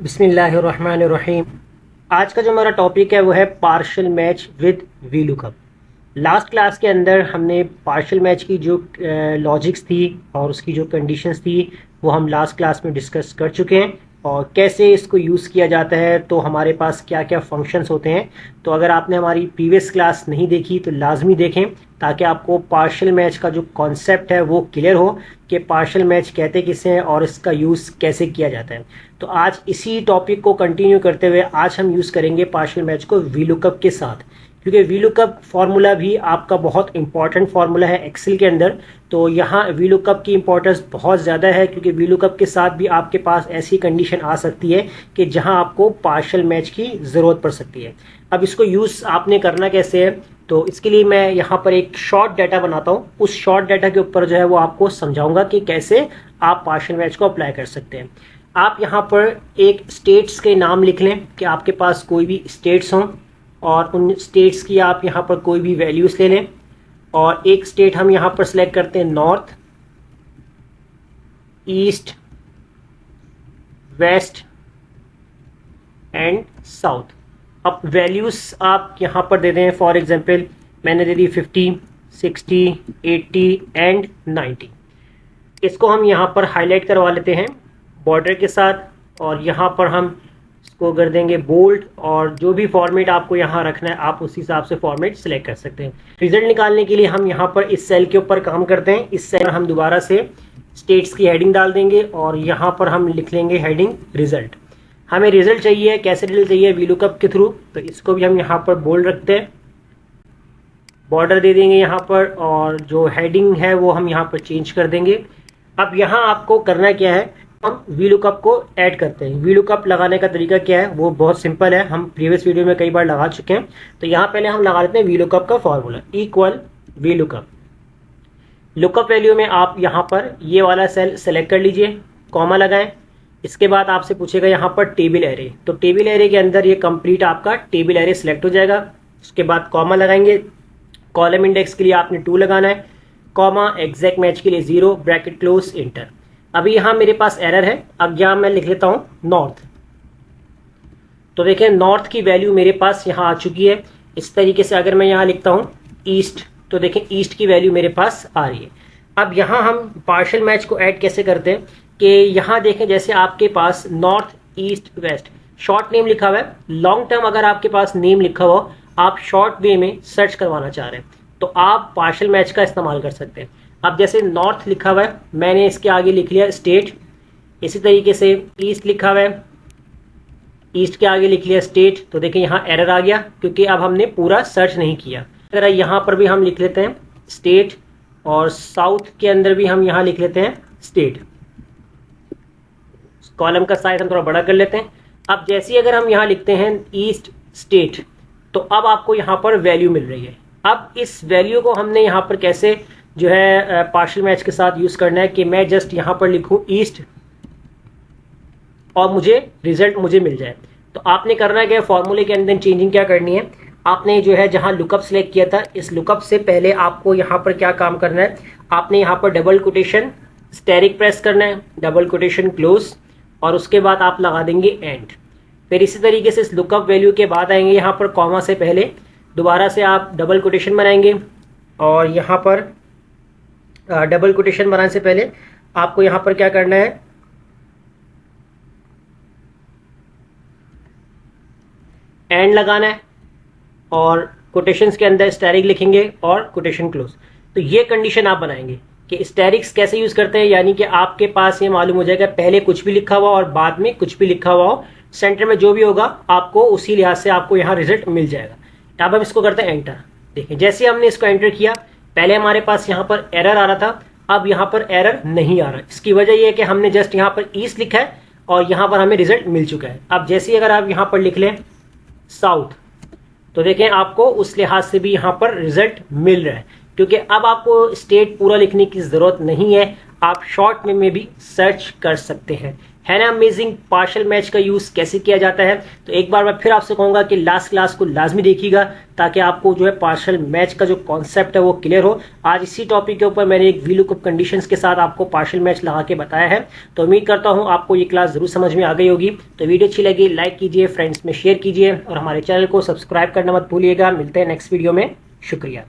बिस्मिल्लाहिर्रहमानिर्रहीम। आज का जो हमारा टॉपिक है वो है partial match with VLOOKUP. Last class के अंदर हमने पार्शियल मैच की जो लॉजिक्स थी और उसकी जो कंडीशंस थी वो हम लास्ट क्लास में डिस्कस कर चुके हैं और कैसे इसको यूज़ किया जाता है, तो हमारे पास क्या क्या फंक्शंस होते हैं। तो अगर आपने हमारी प्रीवियस क्लास नहीं देखी तो लाजमी देखें ताकि आपको पार्शियल मैच का जो कॉन्सेप्ट है वो क्लियर हो कि पार्शियल मैच कहते किसे हैं और इसका यूज़ कैसे किया जाता है। तो आज इसी टॉपिक को कंटिन्यू करते हुए आज हम यूज़ करेंगे पार्शियल मैच को वीलुकअप के साथ, क्योंकि वीलुकअप फार्मूला भी आपका बहुत इंपॉर्टेंट फार्मूला है एक्सेल के अंदर। तो यहाँ वीलुकअप की इंपॉर्टेंस बहुत ज़्यादा है क्योंकि वीलुकअप के साथ भी आपके पास ऐसी कंडीशन आ सकती है कि जहाँ आपको पार्शियल मैच की ज़रूरत पड़ सकती है। अब इसको यूज़ आपने करना कैसे है, तो इसके लिए मैं यहाँ पर एक शॉर्ट डाटा बनाता हूँ। उस शॉर्ट डाटा के ऊपर जो है वो आपको समझाऊंगा कि कैसे आप पार्शियल मैच को अप्लाई कर सकते हैं। आप यहाँ पर एक स्टेट्स के नाम लिख लें कि आपके पास कोई भी स्टेट्स हों और उन स्टेट्स की आप यहाँ पर कोई भी वैल्यूज़ ले लें। और एक स्टेट हम यहाँ पर सिलेक्ट करते हैं north, east, west and south. अब वैल्यूज़ आप यहाँ पर दे दें, फॉर एग्जांपल मैंने दे दी 50, 60, 80 एंड 90। इसको हम यहाँ पर हाईलाइट करवा लेते हैं बॉर्डर के साथ और यहाँ पर हम इसको कर देंगे बोल्ड, और जो भी फॉर्मेट आपको यहाँ रखना है आप उस हिसाब से फॉर्मेट सिलेक्ट कर सकते हैं। रिजल्ट निकालने के लिए हम यहाँ पर इस सेल के ऊपर काम करते हैं। इस सेल में हम दोबारा से स्टेट्स की हेडिंग डाल देंगे और यहाँ पर हम लिख लेंगे हेडिंग रिजल्ट। हमें रिजल्ट चाहिए, कैसे रिजल्ट चाहिए? वीलुकअप के थ्रू। तो इसको भी हम यहाँ पर बोल्ड रखते हैं, बॉर्डर दे देंगे यहाँ पर, और जो हेडिंग है वो हम यहाँ पर चेंज कर देंगे। अब यहाँ आपको करना क्या है, हम वीलुकअप को ऐड करते हैं। वीलुकअप लगाने का तरीका क्या है वो बहुत सिंपल है, हम प्रीवियस वीडियो में कई बार लगा चुके हैं। तो यहाँ पहले हम लगा लेते हैं वीलुकअप का formula equal VLOOKUP. Lookup value में आप यहाँ पर ये वाला सेल सेलेक्ट कर लीजिए, कॉमा लगाएं। इसके बाद आपसे पूछेगा यहाँ पर टेबल एरे, तो टेबल एरे के अंदर ये कंप्लीट आपका टेबल एरे सिलेक्ट हो जाएगा। उसके बाद कॉमा लगाएंगे, कॉलम इंडेक्स के लिए आपने 2 लगाना है, कॉमा एग्जैक्ट मैच के लिए 0, ब्रैकेट क्लोज, इंटर। अभी यहाँ मेरे पास एरर है, अब यहाँ मैं लिख लेता हूँ नॉर्थ। तो देखें नॉर्थ की वैल्यू मेरे पास यहाँ आ चुकी है। इस तरीके से अगर मैं यहाँ लिखता हूँ ईस्ट, तो देखें ईस्ट की वैल्यू मेरे पास आ रही है। अब यहाँ हम पार्शियल मैच को ऐड कैसे करते हैं कि यहाँ देखें जैसे आपके पास north, east, west short name लिखा हुआ है। लॉन्ग टर्म अगर आपके पास नेम लिखा हुआ आप शॉर्ट वे में सर्च करवाना चाह रहे हैं तो आप पार्शियल मैच का इस्तेमाल कर सकते हैं। अब जैसे नॉर्थ लिखा हुआ है, मैंने इसके आगे लिख लिया स्टेट। इसी तरीके से ईस्ट लिखा हुआ है, ईस्ट के आगे लिख लिया स्टेट। तो देखें यहाँ एरर आ गया क्योंकि अब हमने पूरा सर्च नहीं किया। अगर यहाँ पर भी हम लिख लेते हैं स्टेट और साउथ के अंदर भी हम यहाँ लिख लेते हैं स्टेट। कॉलम का साइज हम थोड़ा बड़ा कर लेते हैं। अब जैसे अगर हम यहाँ लिखते हैं ईस्ट स्टेट, तो अब आपको यहाँ पर वैल्यू मिल रही है। अब इस वैल्यू को हमने यहाँ पर कैसे जो है पार्शियल मैच के साथ यूज करना है कि मैं जस्ट यहाँ पर लिखूं ईस्ट और मुझे रिजल्ट मिल जाए। तो आपने करना क्या, फॉर्मूले के अंदर चेंजिंग क्या करनी है, आपने जो है जहां लुकअप सेलेक्ट किया था इस लुकअप से पहले आपको यहाँ पर क्या काम करना है, आपने यहाँ पर डबल कोटेशन स्टेरिक प्रेस करना है, डबल कोटेशन क्लोज, और उसके बाद आप लगा देंगे एंड। फिर इसी तरीके से इस लुकअप वैल्यू के बाद आएंगे यहाँ पर कॉमा से पहले दोबारा से आप डबल कोटेशन बनाएंगे, और यहाँ पर डबल कोटेशन बनाने से पहले आपको यहां पर क्या करना है, एंड लगाना है, और कोटेशंस के अंदर स्टेरिक लिखेंगे और कोटेशन क्लोज। तो ये कंडीशन आप बनाएंगे कि स्टेरिक्स कैसे यूज करते हैं, यानी कि आपके पास ये मालूम हो जाएगा पहले कुछ भी लिखा हुआ और बाद में कुछ भी लिखा हुआ हो, सेंटर में जो भी होगा आपको उसी लिहाज से आपको यहाँ रिजल्ट मिल जाएगा। अब हम इसको करते हैं एंटर। देखिए जैसे हमने इसको एंटर किया, पहले हमारे पास यहाँ पर एरर आ रहा था, अब यहाँ पर एरर नहीं आ रहा। इसकी वजह यह है कि हमने जस्ट यहाँ पर ईस्ट लिखा है और यहाँ पर हमें रिजल्ट मिल चुका है। अब जैसे अगर आप यहाँ पर लिख लें साउथ, तो देखें आपको उस लिहाज से भी यहाँ पर रिजल्ट मिल रहा है, क्योंकि अब आपको स्टेट पूरा लिखने की जरूरत नहीं है, आप शॉर्ट में भी सर्च कर सकते हैं। है ना अमेजिंग। पार्शियल मैच का यूज कैसे किया जाता है, तो एक बार मैं फिर आपसे कहूंगा कि लास्ट क्लास को लाजमी देखिएगा ताकि आपको जो है पार्शियल मैच का जो कॉन्सेप्ट है वो क्लियर हो। आज इसी टॉपिक के ऊपर मैंने एक वीलुकअप कंडीशंस के साथ आपको पार्शियल मैच लगा के बताया है। तो उम्मीद करता हूं आपको ये क्लास जरूर समझ में आ गई होगी। तो वीडियो अच्छी लगी लाइक कीजिए, फ्रेंड्स में शेयर कीजिए और हमारे चैनल को सब्सक्राइब करना मत भूलिएगा। मिलते हैं नेक्स्ट वीडियो में। शुक्रिया।